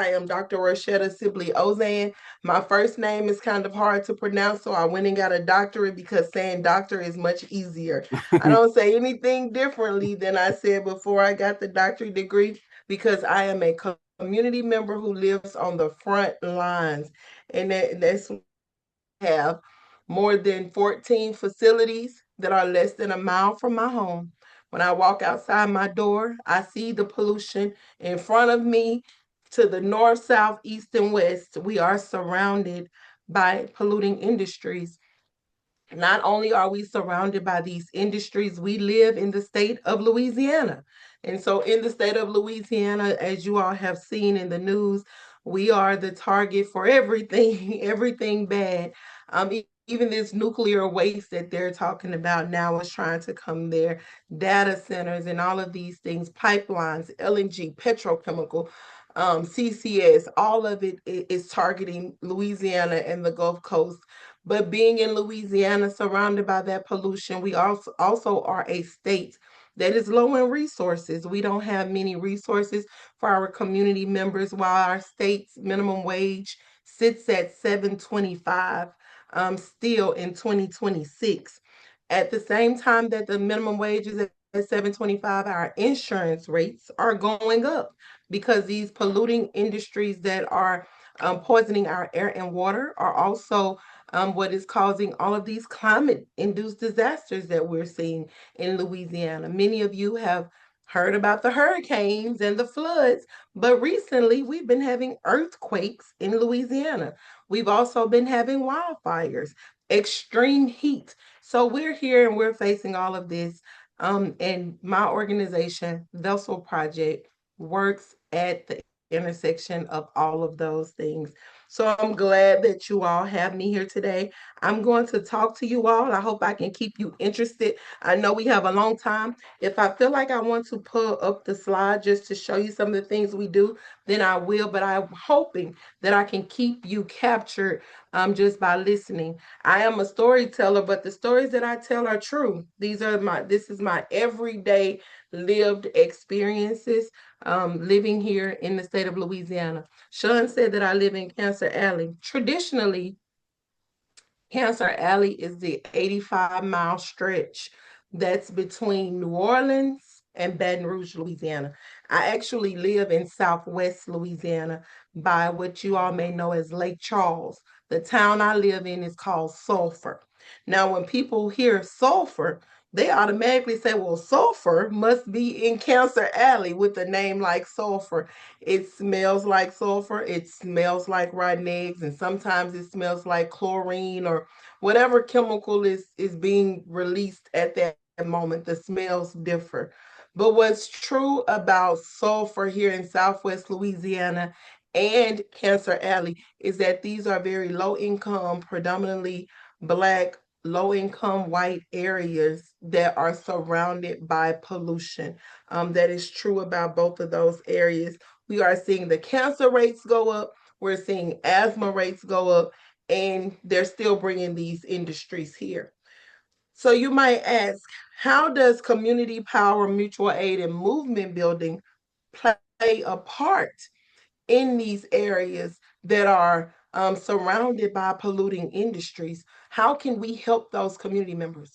I am Dr. Roishetta Sibley Ozane. My first name is kind of hard to pronounce, so I went and got a doctorate because saying doctor is much easier. I don't say anything differently than I said before I got the doctorate degree because I am a community member who lives on the front lines. And that's have more than 14 facilities that are less than a mile from my home. When I walk outside my door, I see the pollution in front of me to the north, south, east, and west. We are surrounded by polluting industries. Not only are we surrounded by these industries, we live in the state of Louisiana. And so, in the state of Louisiana, as you all have seen in the news, we are the target for everything, everything bad. Even this nuclear waste that they're talking about now is trying to come there, data centers, and all of these things, pipelines, LNG, petrochemical, CCS, all of it is targeting Louisiana and the Gulf Coast. But being in Louisiana, surrounded by that pollution, we also are a state that is low in resources. We don't have many resources for our community members, while our state's minimum wage sits at 7.25 still in 2026. At the same time that the minimum wage is at 7.25, our insurance rates are going up because these polluting industries that are poisoning our air and water are also what is causing all of these climate induced disasters that we're seeing in Louisiana. Many of you have heard about the hurricanes and the floods, but recently we've been having earthquakes in Louisiana. We've also been having wildfires, extreme heat. So we're here and we're facing all of this. And my organization, Vessel Project, works at the intersection of all of those things. So I'm glad that you all have me here today. I'm going to talk to you all. I hope I can keep you interested. I know we have a long time. If I feel like I want to pull up the slide just to show you some of the things we do, then I will. But I'm hoping that I can keep you captured just by listening. I am a storyteller, but the stories that I tell are true. This is my everyday lived experiences living here in the state of Louisiana. Sean said that I live in Cancer Alley. Traditionally, Cancer Alley is the 85-mile stretch that's between New Orleans and Baton Rouge, Louisiana. I actually live in Southwest Louisiana by what you all may know as Lake Charles. The town I live in is called Sulphur. Now, when people hear sulfur, they automatically say, well, sulfur must be in Cancer Alley with a name like sulfur. It smells like sulfur, it smells like rotten eggs, and sometimes it smells like chlorine or whatever chemical is being released at that moment. The smells differ. But what's true about sulfur here in Southwest Louisiana and Cancer Alley is that these are very low income, predominantly Black, low income white areas that are surrounded by pollution. That is true about both of those areas. We are seeing the cancer rates go up, we're seeing asthma rates go up, and they're still bringing these industries here. So you might ask, how does community power, mutual aid, and movement building play a part in these areas that are surrounded by polluting industries? How can we help those community members?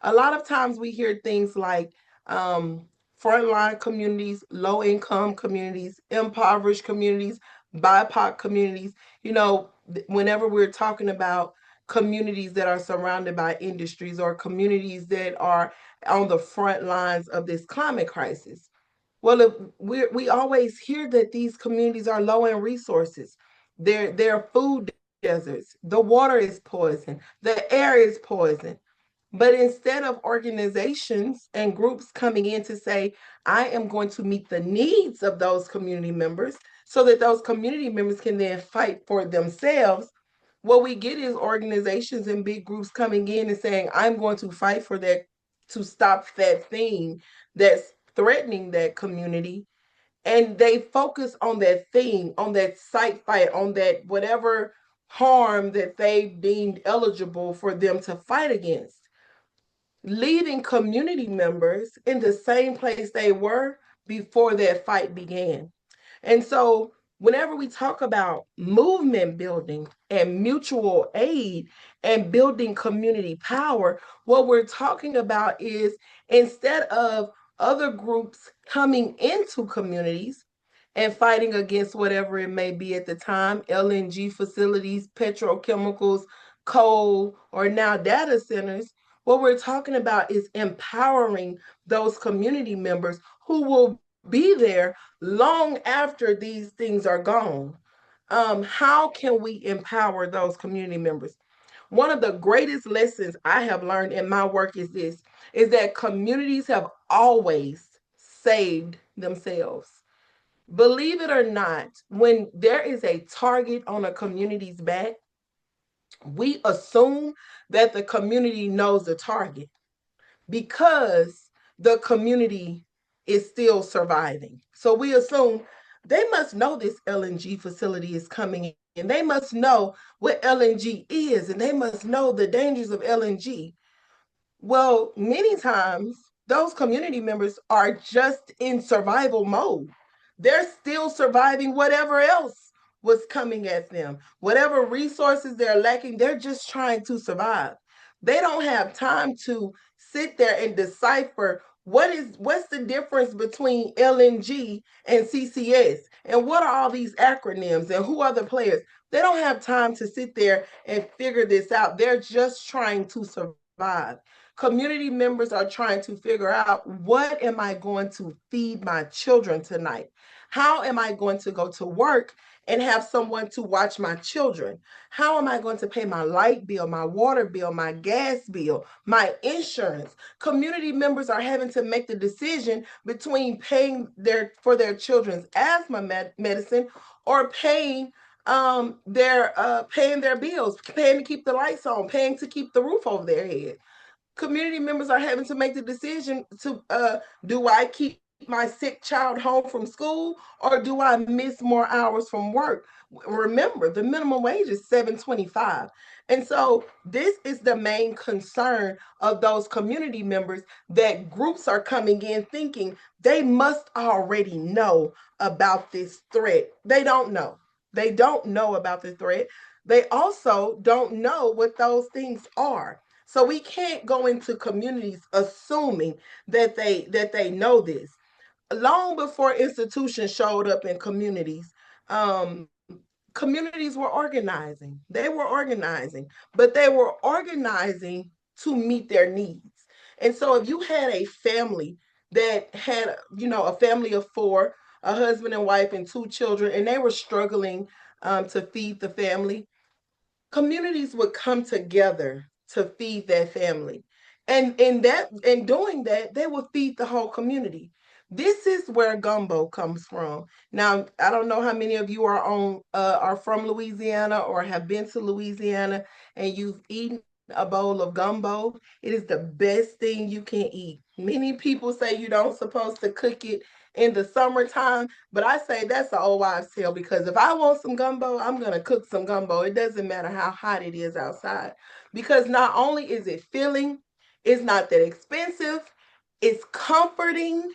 A lot of times we hear things like um, frontline communities, low income communities, impoverished communities, BIPOC communities. Whenever we're talking about communities that are surrounded by industries or communities that are on the front lines of this climate crisis. Well, if we always hear that these communities are low in resources. They're food deserts. The water is poison. The air is poison. But instead of organizations and groups coming in to say, I am going to meet the needs of those community members so that those community members can then fight for themselves, what we get is organizations and big groups coming in and saying, I'm going to fight for that, to stop that thing that's threatening that community. And they focus on that thing, on that site fight, on that whatever harm that they deemed eligible for them to fight against, leaving community members in the same place they were before that fight began. And so whenever we talk about movement building and mutual aid and building community power, what we're talking about is instead of other groups coming into communities and fighting against whatever it may be at the time, LNG facilities, petrochemicals, coal, or now data centers, what we're talking about is empowering those community members who will be there long after these things are gone. How can we empower those community members? One of the greatest lessons I have learned in my work is this, is that communities have always saved themselves. Believe it or not, when there is a target on a community's back, we assume that the community knows the target because the community is still surviving. So we assume they must know this LNG facility is coming in. They must know what LNG is and they must know the dangers of LNG. Well, many times those community members are just in survival mode. They're still surviving whatever else was coming at them. Whatever resources they're lacking, they're just trying to survive. They don't have time to sit there and decipher what's the difference between LNG and CCS and what are all these acronyms and who are the players. They don't have time to sit there and figure this out. They're just trying to survive. Community members are trying to figure out, what am I going to feed my children tonight? How am I going to go to work and have someone to watch my children? How am I going to pay my light bill, my water bill, my gas bill, my insurance? Community members are having to make the decision between paying their children's asthma medicine or paying their bills, paying to keep the lights on, paying to keep the roof over their head. Community members are having to make the decision to do I keep my sick child home from school or do I miss more hours from work? Remember, the minimum wage is $7.25. And so this is the main concern of those community members, that groups are coming in thinking they must already know about this threat. They don't know. They don't know about the threat. They also don't know what those things are. So we can't go into communities assuming that they know this. Long before institutions showed up in communities, um, communities were organizing. They were organizing, but they were organizing to meet their needs. And so if you had a family that had, a family of four, a husband and wife and two children, and they were struggling to feed the family, communities would come together to feed that family. And in doing that, they would feed the whole community. This is where gumbo comes from. Now, I don't know how many of you are from Louisiana or have been to Louisiana and you've eaten a bowl of gumbo. It is the best thing you can eat. Many people say you don't supposed to cook it in the summertime, but I say that's an old wives' tale, because if I want some gumbo, I'm gonna cook some gumbo. It doesn't matter how hot it is outside, because not only is it filling, it's not that expensive, it's comforting,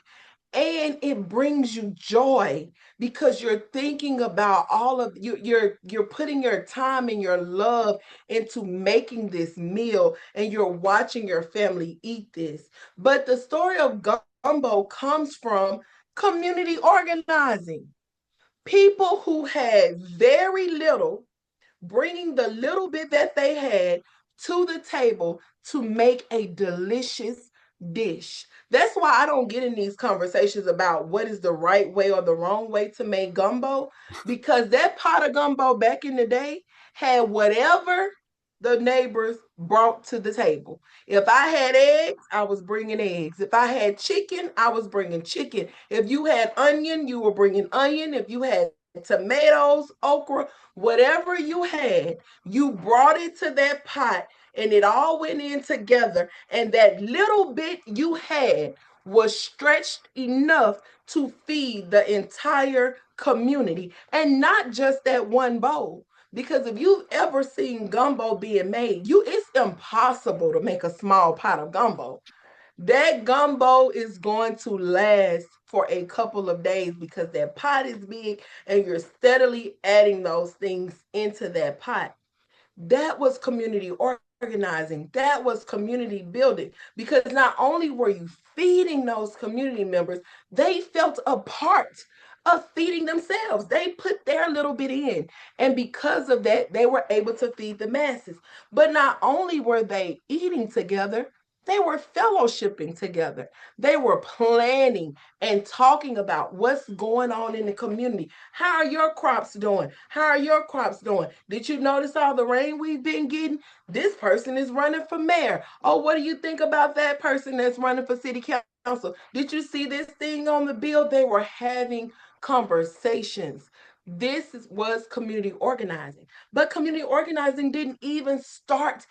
and it brings you joy because you're thinking about all of you, you're putting your time and your love into making this meal, and you're watching your family eat this. But the story of gumbo comes from community organizing. People who had very little bringing the little bit that they had to the table to make a delicious dish. That's why I don't get in these conversations about what is the right way or the wrong way to make gumbo, because that pot of gumbo back in the day had whatever the neighbors brought to the table. If I had eggs, I was bringing eggs. If I had chicken, I was bringing chicken. If you had onion, you were bringing onion. If you had tomatoes, okra, whatever you had, you brought it to that pot and it all went in together. And that little bit you had was stretched enough to feed the entire community, and not just that one bowl. Because if you've ever seen gumbo being made, it's impossible to make a small pot of gumbo. That gumbo is going to last for a couple of days because that pot is big and you're steadily adding those things into that pot. That was community organizing. That was community building because not only were you feeding those community members, they felt a part of feeding themselves. They put their little bit in. And because of that, they were able to feed the masses. But not only were they eating together, they were fellowshipping together. They were planning and talking about what's going on in the community. How are your crops doing? How are your crops doing? Did you notice all the rain we've been getting? This person is running for mayor. Oh, what do you think about that person that's running for city council? Did you see this thing on the bill? They were having conversations. This was community organizing. But community organizing didn't even start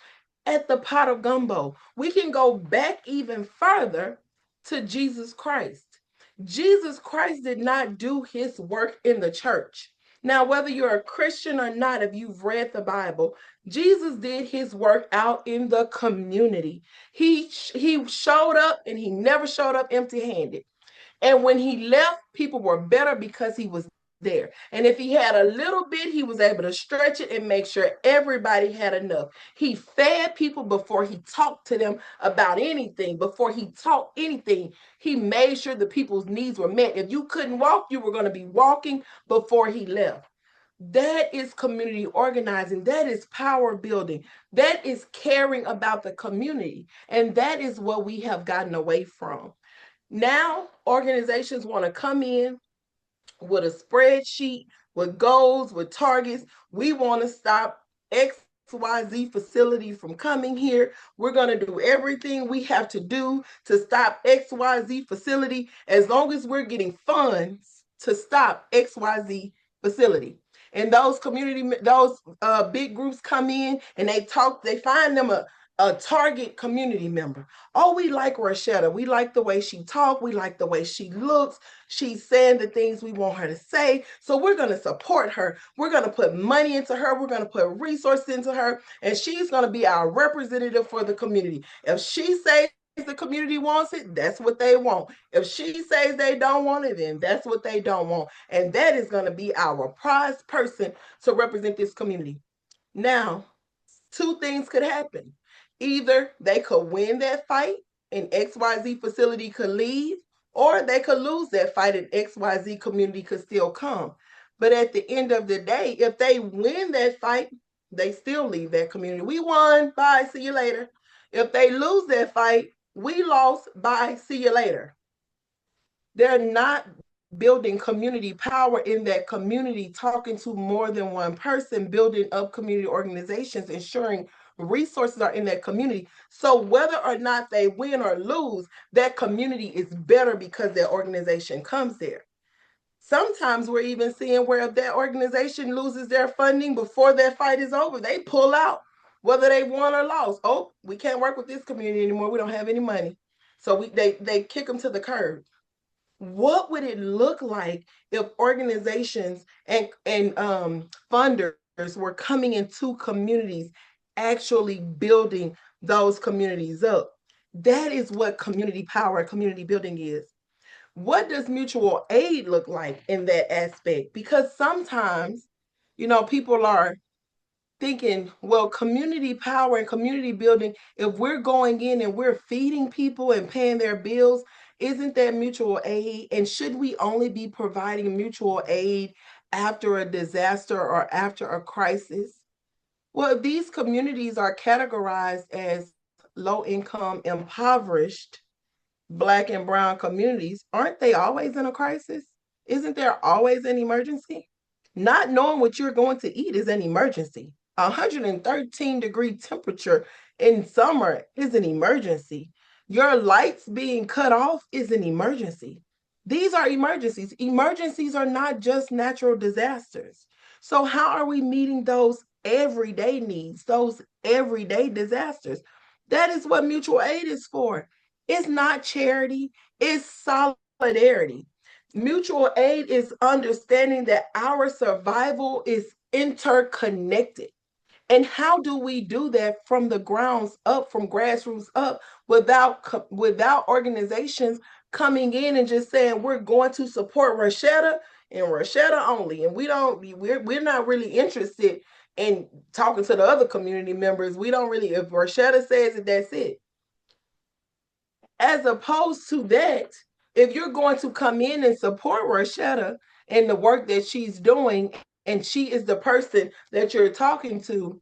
at the pot of gumbo. We can go back even further to Jesus Christ. Jesus Christ did not do his work in the church. Now, whether you're a Christian or not, if you've read the Bible, Jesus did his work out in the community. He showed up and he never showed up empty-handed. And when he left, people were better because he was there. And if he had a little bit, he was able to stretch it and make sure everybody had enough. He fed people before he talked to them about anything, before he taught anything. He made sure the people's needs were met. If you couldn't walk, you were going to be walking before he left. That is community organizing. That is power building. That is caring about the community. And that is what we have gotten away from. Now, organizations want to come in with a spreadsheet, with goals, with targets. We want to stop XYZ facility from coming here. We're going to do everything we have to do to stop XYZ facility as long as we're getting funds to stop XYZ facility. And those big groups come in and they find them a target community member. Oh, we like Roishetta. We like the way she talks. We like the way she looks. She's saying the things we want her to say. So we're going to support her. We're going to put money into her. We're going to put resources into her. And she's going to be our representative for the community. If she says the community wants it, that's what they want. If she says they don't want it, then that's what they don't want. And that is going to be our prized person to represent this community. Now, two things could happen. Either they could win that fight and XYZ facility could leave, or they could lose that fight and XYZ community could still come. But at the end of the day, if they win that fight, they still leave that community. We won, bye, see you later. If they lose that fight, we lost, bye, see you later. They're not building community power in that community, talking to more than one person, building up community organizations, ensuring resources are in that community. So whether or not they win or lose, that community is better because their organization comes there. Sometimes we're even seeing where if that organization loses their funding before that fight is over, they pull out, whether they won or lost. Oh, we can't work with this community anymore. We don't have any money. So they kick them to the curb. What would it look like if organizations and funders were coming into communities, actually building those communities up? That is what community power, community building is. What does mutual aid look like in that aspect? Because sometimes, people are thinking, well, community power and community building, if we're going in and we're feeding people and paying their bills, isn't that mutual aid? And should we only be providing mutual aid after a disaster or after a crisis? Well, these communities are categorized as low income, impoverished Black and Brown communities. Aren't they always in a crisis? Isn't there always an emergency? Not knowing what you're going to eat is an emergency. 113-degree temperature in summer is an emergency. Your lights being cut off is an emergency. These are emergencies. Emergencies are not just natural disasters. So how are we meeting those everyday needs, those everyday disasters? That is what mutual aid is for. It's not charity, it's solidarity. Mutual aid is understanding that our survival is interconnected. And how do we do that from the grounds up, from grassroots up, without organizations coming in and just saying we're going to support Roishetta and Roishetta only, and we're not really interested in talking to the other community members. We don't really, if Roishetta says it, that's it. As opposed to that, if you're going to come in and support Roishetta and the work that she's doing, and she is the person that you're talking to,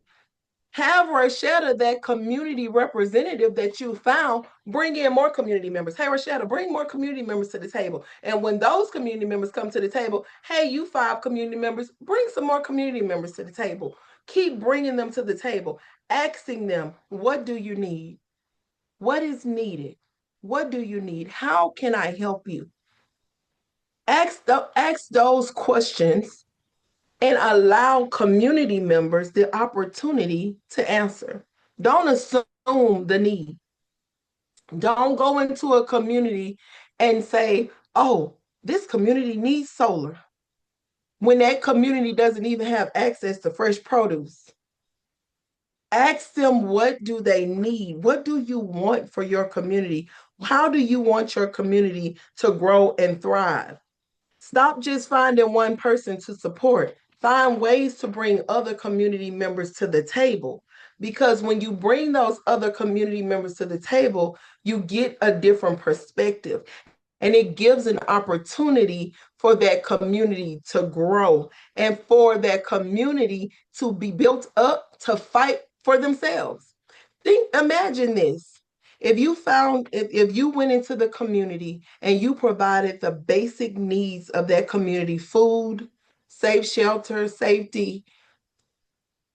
have Roishetta, that community representative that you found, bring in more community members. Hey, Roishetta, bring more community members to the table. And when those community members come to the table, hey, you 5 community members, bring some more community members to the table. Keep bringing them to the table, asking them, what do you need? What is needed? What do you need? How can I help you? Ask those questions and allow community members the opportunity to answer. Don't assume the need. Don't go into a community and say, oh, this community needs solar, when that community doesn't even have access to fresh produce. Ask them, what do they need? What do you want for your community? How do you want your community to grow and thrive? Stop just finding one person to support. Find ways to bring other community members to the table. Because when you bring those other community members to the table, you get a different perspective. And it gives an opportunity for that community to grow and for that community to be built up to fight for themselves. Imagine this. If you went into the community and you provided the basic needs of that community, food, safe shelter, safety,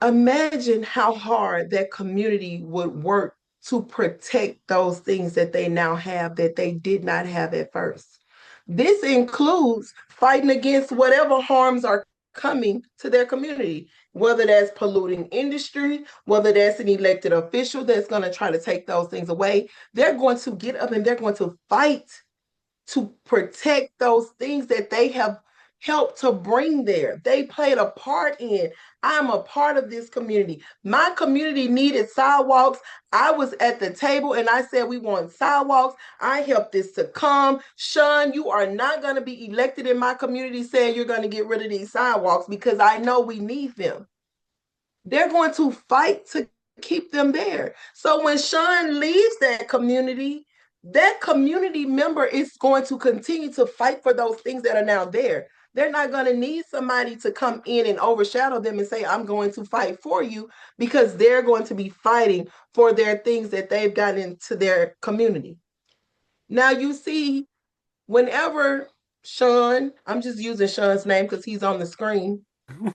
imagine how hard that community would work to protect those things that they now have that they did not have at first. This includes fighting against whatever harms are coming to their community, whether that's polluting industry, whether that's an elected official that's going to try to take those things away. They're going to get up and they're going to fight to protect those things that they have helped to bring there. They played a part in. I'm a part of this community. My community needed sidewalks. I was at the table and I said, we want sidewalks. I helped this to come. Sean, you are not going to be elected in my community saying you're going to get rid of these sidewalks, because I know we need them. They're going to fight to keep them there. So when Sean leaves that community member is going to continue to fight for those things that are now there. They're not going to need somebody to come in and overshadow them and say, I'm going to fight for you, because they're going to be fighting for their things that they've gotten into their community. Now you see, whenever Sean, I'm just using Sean's name because he's on the screen,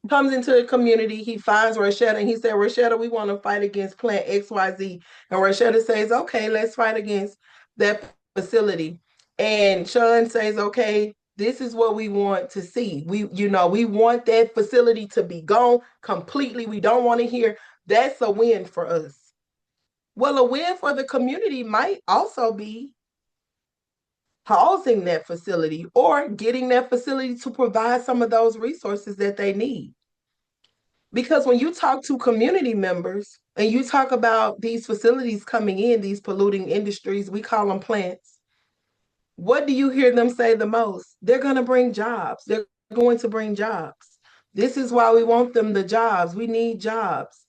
comes into the community, he finds Roishetta and he said, Roishetta, we want to fight against plant XYZ. And Roishetta says, okay, let's fight against that facility. And Sean says, okay, this is what we want to see. We want that facility to be gone completely. We don't want to hear. That's a win for us. Well, a win for the community might also be housing that facility or getting that facility to provide some of those resources that they need. Because when you talk to community members and you talk about these facilities coming in, these polluting industries, we call them plants, what do you hear them say the most? They're going to bring jobs. They're going to bring jobs. This is why we want them the jobs. We need jobs.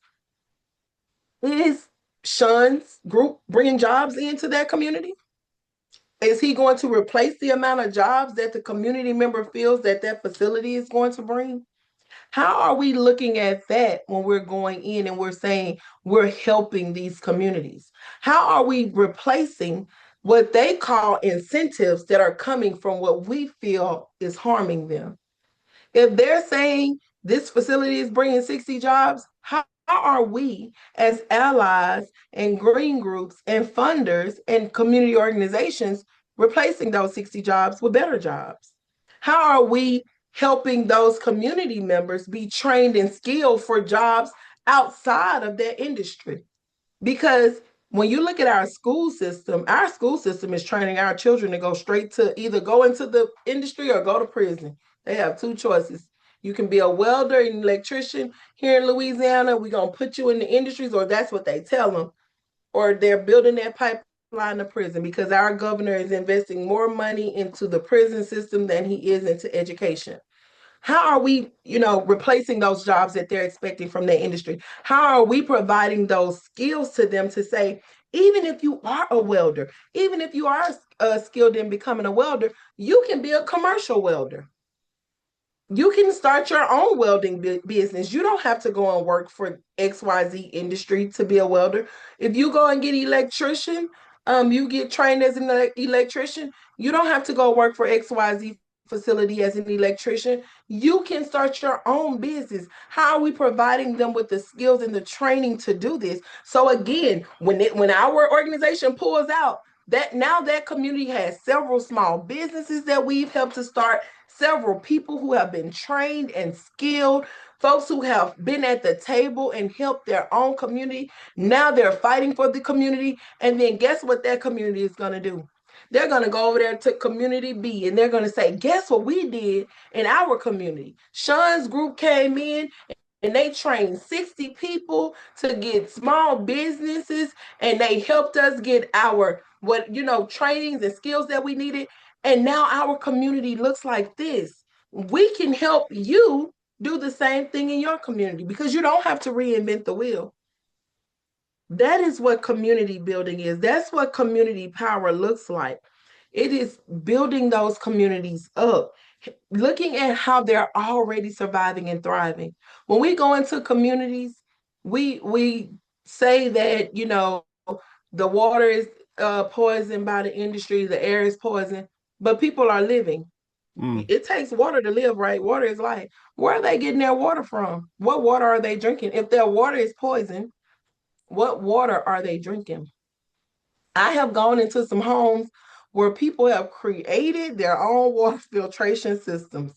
Is Sean's group bringing jobs into that community? Is he going to replace the amount of jobs that the community member feels that that facility is going to bring? How are we looking at that when we're going in and we're saying we're helping these communities? How are we replacing what they call incentives that are coming from what we feel is harming them? If they're saying this facility is bringing 60 jobs, how are we as allies and green groups and funders and community organizations replacing those 60 jobs with better jobs? How are we helping those community members be trained and skilled for jobs outside of their industry? Because when you look at our school system is training our children to go straight to either go into the industry or go to prison. They have 2 choices. You can be a welder and electrician here in Louisiana. We're going to put you in the industries, or that's what they tell them, or they're building that pipeline Carolina prison because our governor is investing more money into the prison system than he is into education. How are we, replacing those jobs that they're expecting from their industry? How are we providing those skills to them to say, even if you are a welder, even if you are skilled in becoming a welder, you can be a commercial welder. You can start your own welding business. You don't have to go and work for XYZ industry to be a welder. If you go and get electrician, you get trained as an electrician, you don't have to go work for XYZ facility as an electrician. You can start your own business. How are we providing them with the skills and the training to do this? So again, when our organization pulls out, that now that community has several small businesses that we've helped to start, several people who have been trained and skilled, folks who have been at the table and helped their own community. Now they're fighting for the community. And then guess what that community is going to do? They're going to go over there to community B and they're going to say, guess what we did in our community? Sean's group came in and they trained 60 people to get small businesses, and they helped us get our trainings and skills that we needed. And now our community looks like this. We can help you do the same thing in your community because you don't have to reinvent the wheel. That is what community building is. That's what community power looks like. It is building those communities up, looking at how they're already surviving and thriving. When we go into communities, we say that, the water is poisoned by the industry, the air is poisoned, but people are living. It takes water to live, right? Water is life. Where are they getting their water from? What water are they drinking? If their water is poisoned, what water are they drinking? I have gone into some homes where people have created their own water filtration systems.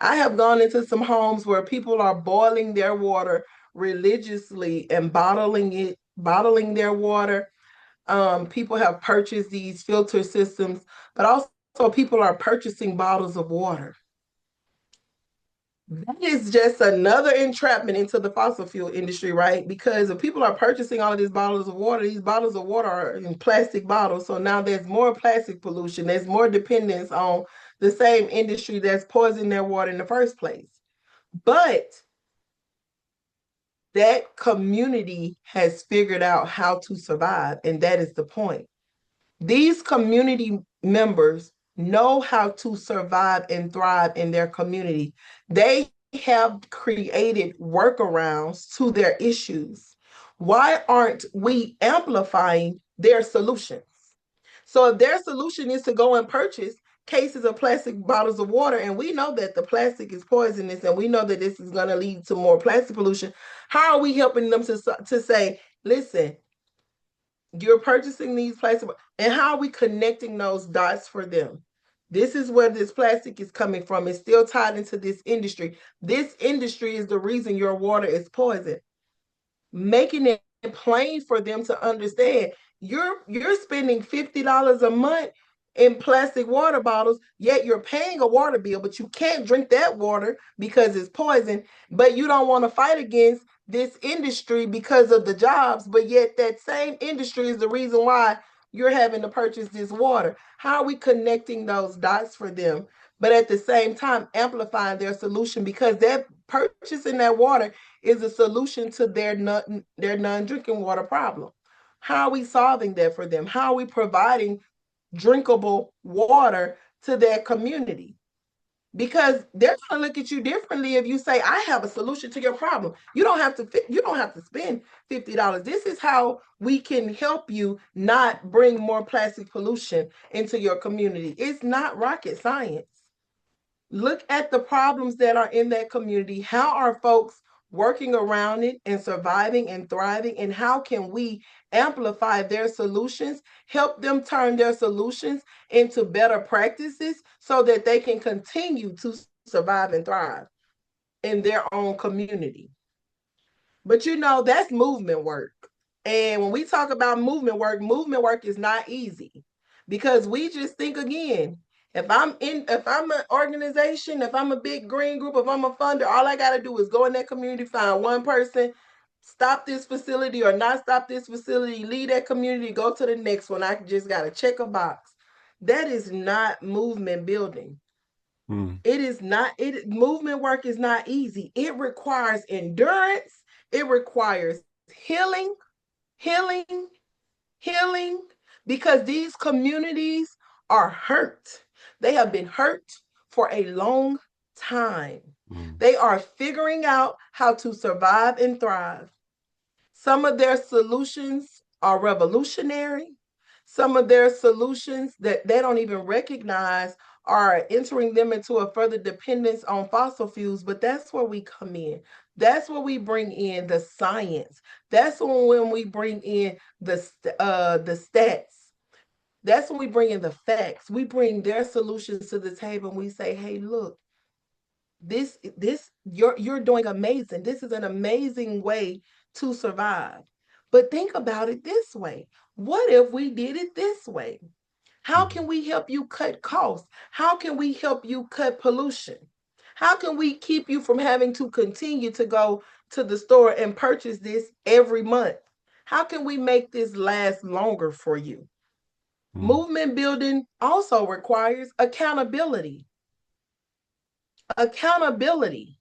I have gone into some homes where people are boiling their water religiously and bottling their water. People have purchased these filter systems, but also people are purchasing bottles of water. That is just another entrapment into the fossil fuel industry, right? Because if people are purchasing all of these bottles of water are in plastic bottles. So now there's more plastic pollution. There's more dependence on the same industry that's poisoning their water in the first place. But that community has figured out how to survive, and that is the point. These community members know how to survive and thrive in their community. They have created workarounds to their issues. Why aren't we amplifying their solutions? So if their solution is to go and purchase cases of plastic bottles of water, and we know that the plastic is poisonous, and we know that this is going to lead to more plastic pollution, how are we helping them to say, listen, you're purchasing these plastic, and how are we connecting those dots for them? This is where this plastic is coming from. It's still tied into this industry. This industry is the reason your water is poisoned. Making it plain for them to understand. You're spending $50 a month in plastic water bottles, yet you're paying a water bill, but you can't drink that water because it's poison. But you don't want to fight against this industry because of the jobs, but yet that same industry is the reason why you're having to purchase this water. How are we connecting those dots for them, but at the same time amplifying their solution, because they're purchasing that water is a solution to their non-drinking water problem. How are we solving that for them? How are we providing drinkable water to their community? Because they're going to look at you differently if you say, I have a solution to your problem. You don't have to spend $50. This is how we can help you not bring more plastic pollution into your community. It's not rocket science. Look at the problems that are in that community. How are folks working around it and surviving and thriving? And how can we amplify their solutions, help them turn their solutions into better practices so that they can continue to survive and thrive in their own community? But that's movement work. And when we talk about movement work is not easy, because we just think, again, if I'm an organization, if I'm a big green group, if I'm a funder, all I got to do is go in that community, find one person, stop this facility or not stop this facility, leave that community, go to the next one. I just got to check a box. That is not movement building. It is not, movement work is not easy. It requires endurance. It requires healing, healing, healing, because these communities are hurt. They have been hurt for a long time. They are figuring out how to survive and thrive. Some of their solutions are revolutionary. Some of their solutions that they don't even recognize are entering them into a further dependence on fossil fuels, but that's where we come in. That's where we bring in the science. That's when we bring in the stats. That's when we bring in the facts. We bring their solutions to the table and we say, hey, look, this you're doing amazing. This is an amazing way to survive. But think about it this way. What if we did it this way? How can we help you cut costs? How can we help you cut pollution? How can we keep you from having to continue to go to the store and purchase this every month? How can we make this last longer for you? Movement building also requires accountability. Accountability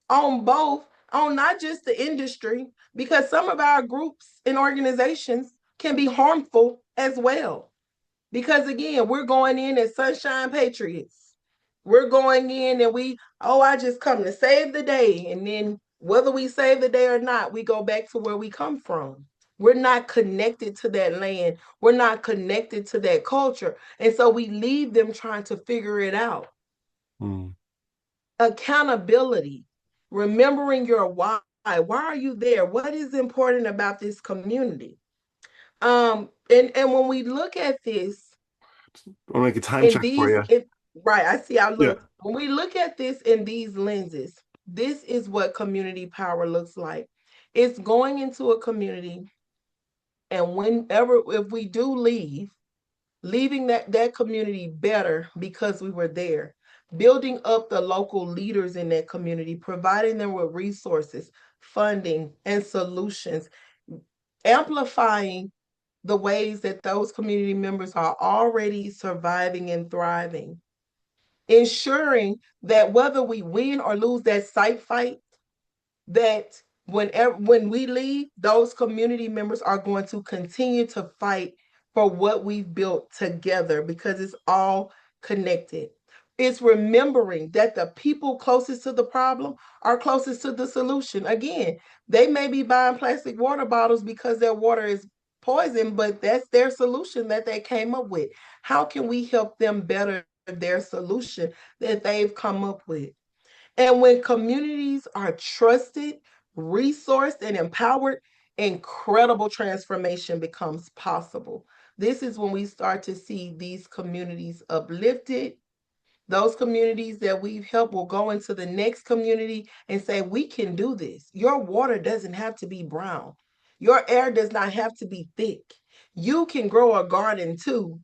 on both, on not just the industry, because some of our groups and organizations can be harmful as well. Because again, we're going in as sunshine patriots. We're going in and I just come to save the day. And then whether we save the day or not, we go back to where we come from. We're not connected to that land. We're not connected to that culture. And so we leave them trying to figure it out. Accountability, remembering your why. Why are you there? What is important about this community? And when we look at this, I'll make a time check for you. Right, I see. I look. Yeah. When we look at this in these lenses, this is what community power looks like. It's going into a community, and whenever if we do leaving that community better because we were there, building up the local leaders in that community, providing them with resources, funding, and solutions, amplifying the ways that those community members are already surviving and thriving, ensuring that whether we win or lose that site fight, that when we leave, those community members are going to continue to fight for what we've built together because it's all connected. It's remembering that the people closest to the problem are closest to the solution. Again, they may be buying plastic water bottles because their water is poison, but that's their solution that they came up with. How can we help them better their solution that they've come up with? And when communities are trusted, resourced, and empowered, incredible transformation becomes possible. This is when we start to see these communities uplifted. Those communities that we've helped will go into the next community and say, we can do this. Your water doesn't have to be brown. Your air does not have to be thick. You can grow a garden too.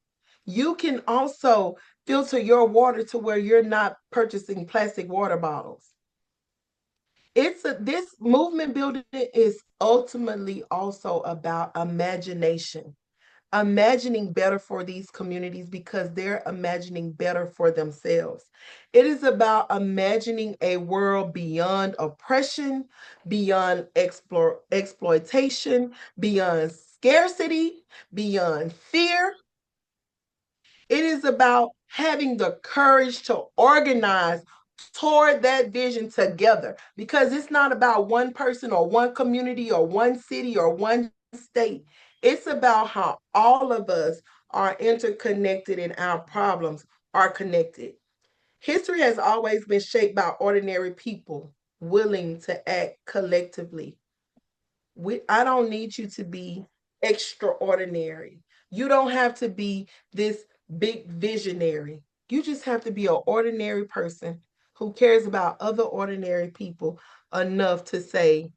You can also filter your water to where you're not purchasing plastic water bottles. This movement building is ultimately also about imagination, imagining better for these communities because they're imagining better for themselves. It is about imagining a world beyond oppression, beyond exploitation, beyond scarcity, beyond fear. It is about having the courage to organize toward that vision together because it's not about one person or one community or one city or one state. It's about how all of us are interconnected and our problems are connected. History has always been shaped by ordinary people willing to act collectively. I don't need you to be extraordinary. You don't have to be this big visionary. You just have to be an ordinary person who cares about other ordinary people enough to say,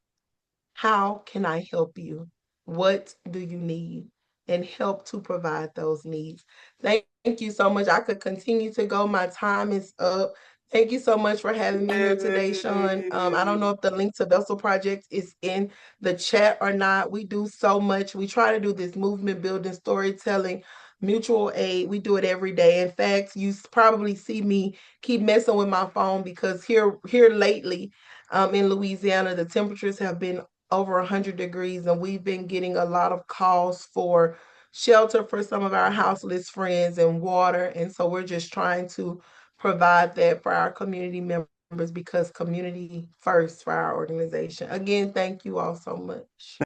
how can I help you? What do you need? And help to provide those needs. Thank you so much. I could continue to go. My time is up. Thank you so much for having me here today, Sean. I don't know if the link to Vessel Project is in the chat or not. We do so much. We try to do this movement building, storytelling, mutual aid. We do it every day. In fact, you probably see me keep messing with my phone because here lately, in Louisiana, the temperatures have been over 100 degrees, and we've been getting a lot of calls for shelter for some of our houseless friends and water. And so we're just trying to provide that for our community members because community first for our organization. Again, thank you all so much.